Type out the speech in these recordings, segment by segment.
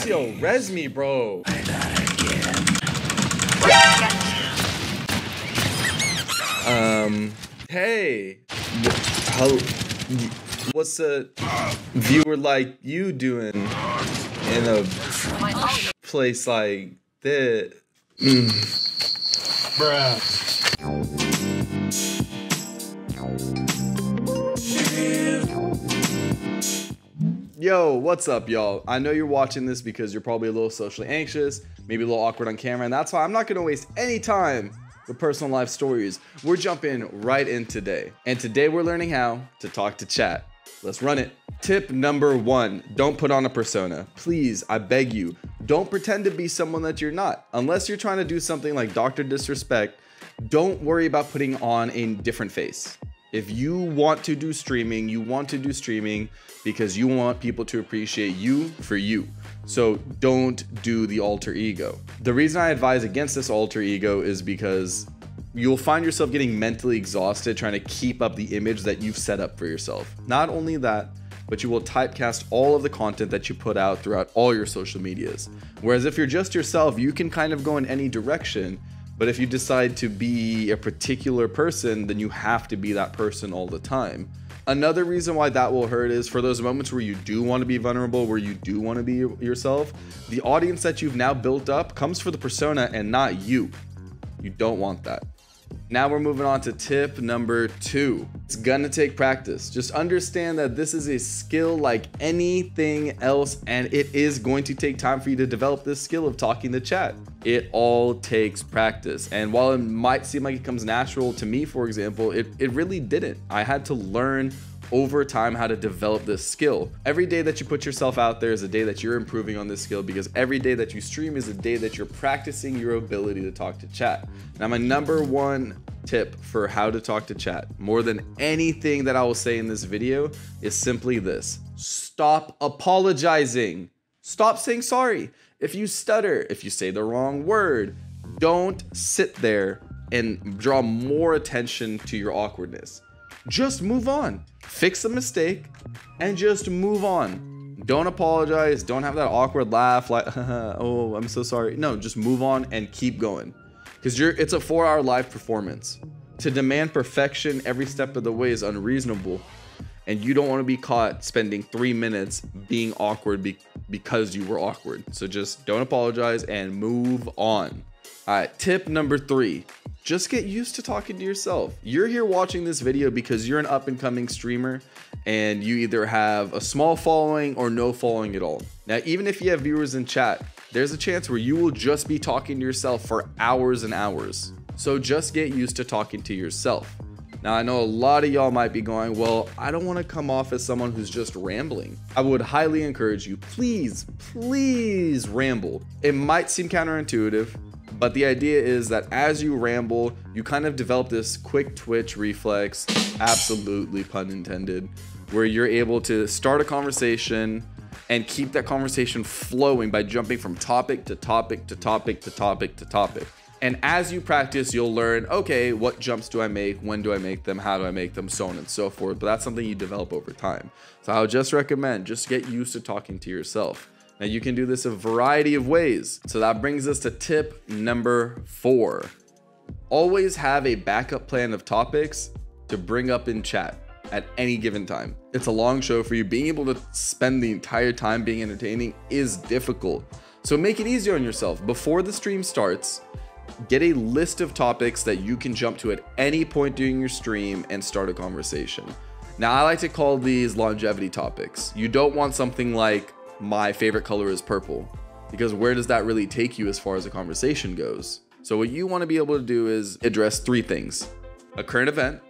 Yo, res me, bro. Hey. What's a viewer like you doing in a place like this? Bruh. Yo, what's up, y'all? I know you're watching this because you're probably a little socially anxious, maybe a little awkward on camera, and that's why I'm not gonna waste any time with personal life stories. We're jumping right in today. And today we're learning how to talk to chat. Let's run it. Tip number 1, don't put on a persona. Please, I beg you, don't pretend to be someone that you're not. Unless you're trying to do something like Dr. Disrespect, don't worry about putting on a different face. If you want to do streaming, you want to do streaming because you want people to appreciate you for you. So don't do the alter ego. The reason I advise against this alter ego is because you'll find yourself getting mentally exhausted trying to keep up the image that you've set up for yourself. Not only that, but you will typecast all of the content that you put out throughout all your social medias. Whereas if you're just yourself, you can kind of go in any direction. But if you decide to be a particular person, then you have to be that person all the time. Another reason why that will hurt is for those moments where you do want to be vulnerable, where you do want to be yourself, the audience that you've now built up comes for the persona and not you. You don't want that. Now we're moving on to tip number 2. It's gonna take practice. Just understand that this is a skill like anything else, and it is going to take time for you to develop this skill of talking to chat. It all takes practice. And while it might seem like it comes natural to me, for example, it really didn't. I had to learn over time how to develop this skill. Every day that you put yourself out there is a day that you're improving on this skill, because every day that you stream is a day that you're practicing your ability to talk to chat. Now, my number 1 tip for how to talk to chat, more than anything that I will say in this video, is simply this: stop apologizing. Stop saying sorry. If you stutter, if you say the wrong word, don't sit there and draw more attention to your awkwardness. Just move on. Fix the mistake and just move on. Don't apologize. Don't have that awkward laugh like, oh, I'm so sorry. No, just move on and keep going. Because it's a 4-hour live performance. To demand perfection every step of the way is unreasonable. And you don't want to be caught spending 3 minutes being awkward because you were awkward. So just don't apologize and move on. All right, tip number 3. Just get used to talking to yourself. You're here watching this video because you're an up-and-coming streamer and you either have a small following or no following at all. Now, even if you have viewers in chat, there's a chance where you will just be talking to yourself for hours and hours. So just get used to talking to yourself. Now, I know a lot of y'all might be going, well, I don't want to come off as someone who's just rambling. I would highly encourage you, please ramble. It might seem counterintuitive, but the idea is that as you ramble, you kind of develop this quick twitch reflex, absolutely pun intended, where you're able to start a conversation and keep that conversation flowing by jumping from topic to topic to topic to topic to topic. And as you practice, you'll learn, okay, what jumps do I make? When do I make them? How do I make them? So on and so forth. But that's something you develop over time. So I would just recommend, just get used to talking to yourself. Now, you can do this a variety of ways. So that brings us to tip number 4. Always have a backup plan of topics to bring up in chat at any given time. It's a long show for you. Being able to spend the entire time being entertaining is difficult. So make it easier on yourself. Before the stream starts, get a list of topics that you can jump to at any point during your stream and start a conversation. Now, I like to call these longevity topics. You don't want something like, my favorite color is purple, because where does that really take you as far as a conversation goes? So what you want to be able to do is address 3 things: a current event,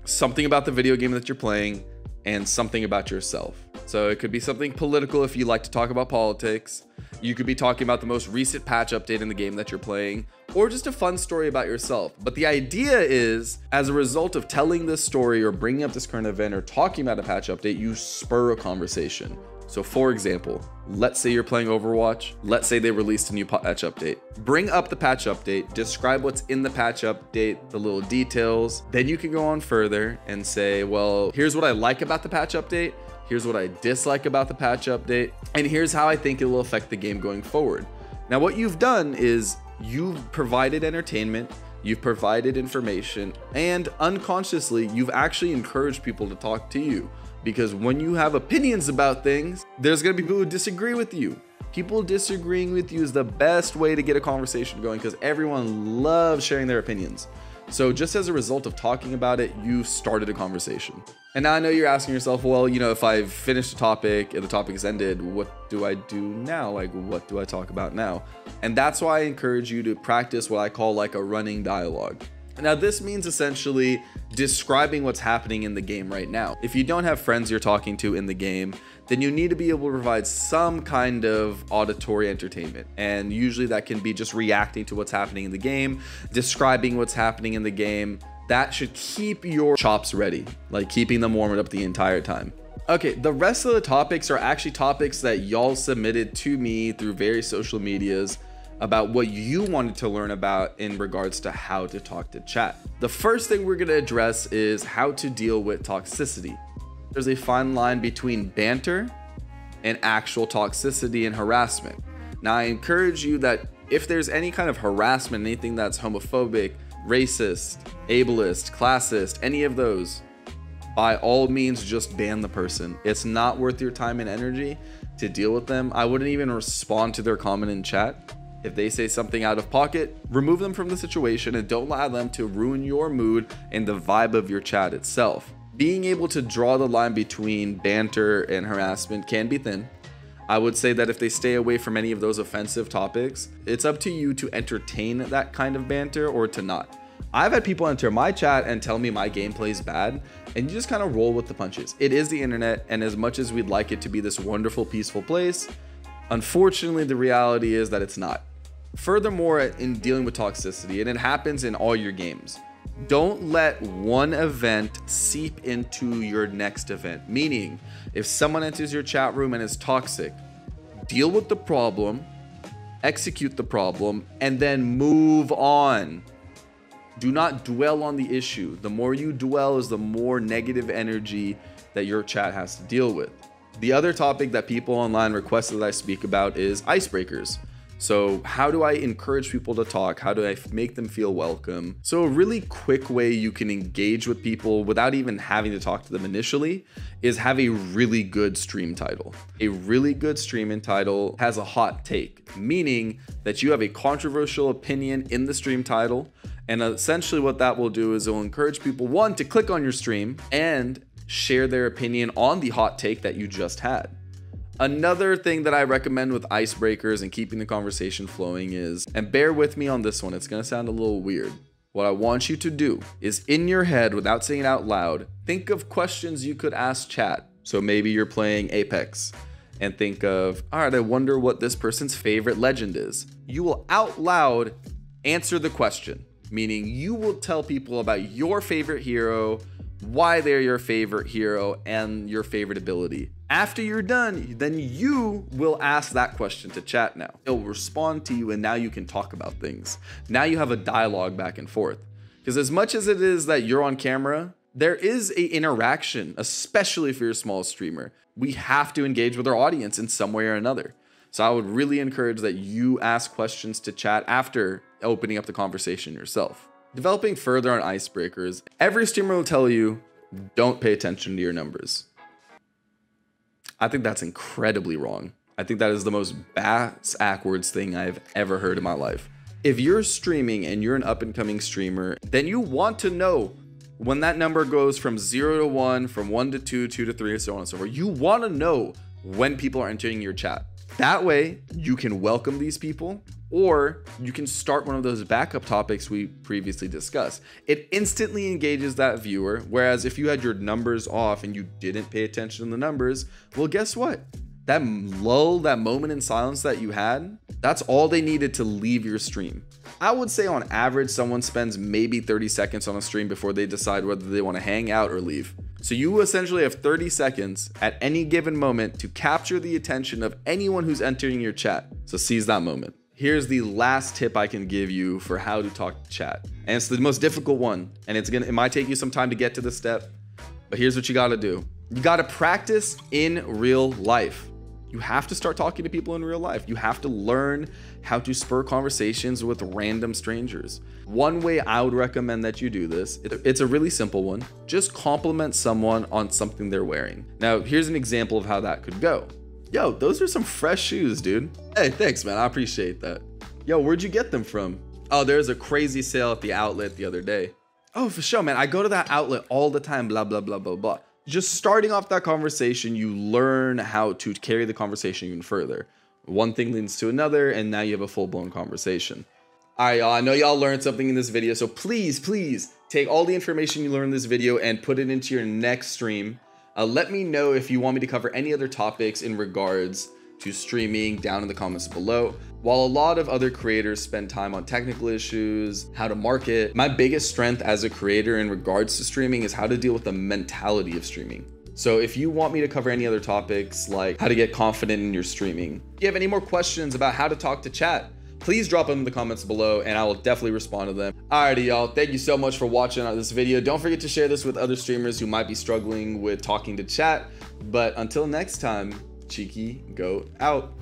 something about the video game that you're playing, and something about yourself. So it could be something political if you like to talk about politics. You could be talking about the most recent patch update in the game that you're playing, or just a fun story about yourself. But the idea is, as a result of telling this story or bringing up this current event or talking about a patch update, you spur a conversation. So for example, let's say you're playing Overwatch. Let's say they released a new patch update. Bring up the patch update, describe what's in the patch update, the little details. Then you can go on further and say, well, here's what I like about the patch update. Here's what I dislike about the patch update, and here's how I think it will affect the game going forward. Now, what you've done is you've provided entertainment, you've provided information, and unconsciously, you've actually encouraged people to talk to you. Because when you have opinions about things, there's gonna be people who disagree with you. People disagreeing with you is the best way to get a conversation going because everyone loves sharing their opinions. So just as a result of talking about it, you've started a conversation. And now I know you're asking yourself, well, you know, if I've finished a topic and the topic is ended, what do I do now? Like, what do I talk about now? And that's why I encourage you to practice what I call like a running dialogue. Now, this means essentially describing what's happening in the game right now. If you don't have friends you're talking to in the game, then you need to be able to provide some kind of auditory entertainment. And usually that can be just reacting to what's happening in the game, describing what's happening in the game. That should keep your chops ready, like keeping them warmed up the entire time. Okay, the rest of the topics are actually topics that y'all submitted to me through various social medias about what you wanted to learn about in regards to how to talk to chat. The first thing we're gonna address is how to deal with toxicity. There's a fine line between banter and actual toxicity and harassment. Now, I encourage you that if there's any kind of harassment, anything that's homophobic, racist, ableist, classist, any of those, by all means, just ban the person. It's not worth your time and energy to deal with them. I wouldn't even respond to their comment in chat. If they say something out of pocket, remove them from the situation and don't allow them to ruin your mood and the vibe of your chat itself. Being able to draw the line between banter and harassment can be thin. I would say that if they stay away from any of those offensive topics, it's up to you to entertain that kind of banter or to not. I've had people enter my chat and tell me my gameplay is bad, and you just kind of roll with the punches. It is the internet, and as much as we'd like it to be this wonderful, peaceful place, unfortunately, the reality is that it's not. Furthermore, in dealing with toxicity, and it happens in all your games, don't let one event seep into your next event. Meaning, if someone enters your chat room and is toxic, deal with the problem, execute the problem, and then move on. Do not dwell on the issue. The more you dwell is the more negative energy that your chat has to deal with. The other topic that people online requested that I speak about is icebreakers. So how do I encourage people to talk? How do I make them feel welcome? So a really quick way you can engage with people without even having to talk to them initially is have a really good stream title. A really good streaming title has a hot take, meaning that you have a controversial opinion in the stream title. And essentially what that will do is it will encourage people, one, to click on your stream and share their opinion on the hot take that you just had. Another thing that I recommend with icebreakers and keeping the conversation flowing is, and bear with me on this one, it's gonna sound a little weird. What I want you to do is in your head, without saying it out loud, think of questions you could ask chat. So maybe you're playing Apex and think of, all right, I wonder what this person's favorite legend is. You will out loud answer the question, meaning you will tell people about your favorite hero, why they're your favorite hero, and your favorite ability. After you're done, then you will ask that question to chat now. It'll respond to you, and now you can talk about things. Now you have a dialogue back and forth. Because as much as it is that you're on camera, there is an interaction, especially if you're a small streamer. We have to engage with our audience in some way or another. So I would really encourage that you ask questions to chat after opening up the conversation yourself. Developing further on icebreakers, every streamer will tell you, don't pay attention to your numbers. I think that's incredibly wrong. I think that is the most backwards thing I've ever heard in my life. If you're streaming and you're an up-and-coming streamer, then you want to know when that number goes from 0 to 1, from 1 to 2, 2 to 3, and so on and so forth. You want to know when people are entering your chat. That way, you can welcome these people, or you can start one of those backup topics we previously discussed. It instantly engages that viewer, whereas if you had your numbers off and you didn't pay attention to the numbers, well, guess what? That lull, that moment in silence that you had, that's all they needed to leave your stream. I would say on average, someone spends maybe 30 seconds on a stream before they decide whether they want to hang out or leave. So you essentially have 30 seconds at any given moment to capture the attention of anyone who's entering your chat. So seize that moment. Here's the last tip I can give you for how to talk to chat. And it's the most difficult one. And it might take you some time to get to this step, but here's what you gotta do. You got to practice in real life. You have to start talking to people in real life. You have to learn how to spur conversations with random strangers. One way I would recommend that you do this, it's a really simple one. Just compliment someone on something they're wearing. Now, here's an example of how that could go. Yo, those are some fresh shoes, dude. Hey, thanks, man. I appreciate that. Yo, where'd you get them from? Oh, there's a crazy sale at the outlet the other day. Oh, for sure, man. I go to that outlet all the time, blah, blah, blah, blah, blah. Just starting off that conversation, you learn how to carry the conversation even further. One thing leads to another, and now you have a full-blown conversation. All right, y'all, I know y'all learned something in this video, so please take all the information you learned in this video and put it into your next stream. Let me know if you want me to cover any other topics in regards to streaming down in the comments below. While a lot of other creators spend time on technical issues, how to market, my biggest strength as a creator in regards to streaming is how to deal with the mentality of streaming. So if you want me to cover any other topics like how to get confident in your streaming, if you have any more questions about how to talk to chat, please drop them in the comments below and I will definitely respond to them. Alrighty, y'all, thank you so much for watching this video. Don't forget to share this with other streamers who might be struggling with talking to chat. But until next time, Cheeky Goat out.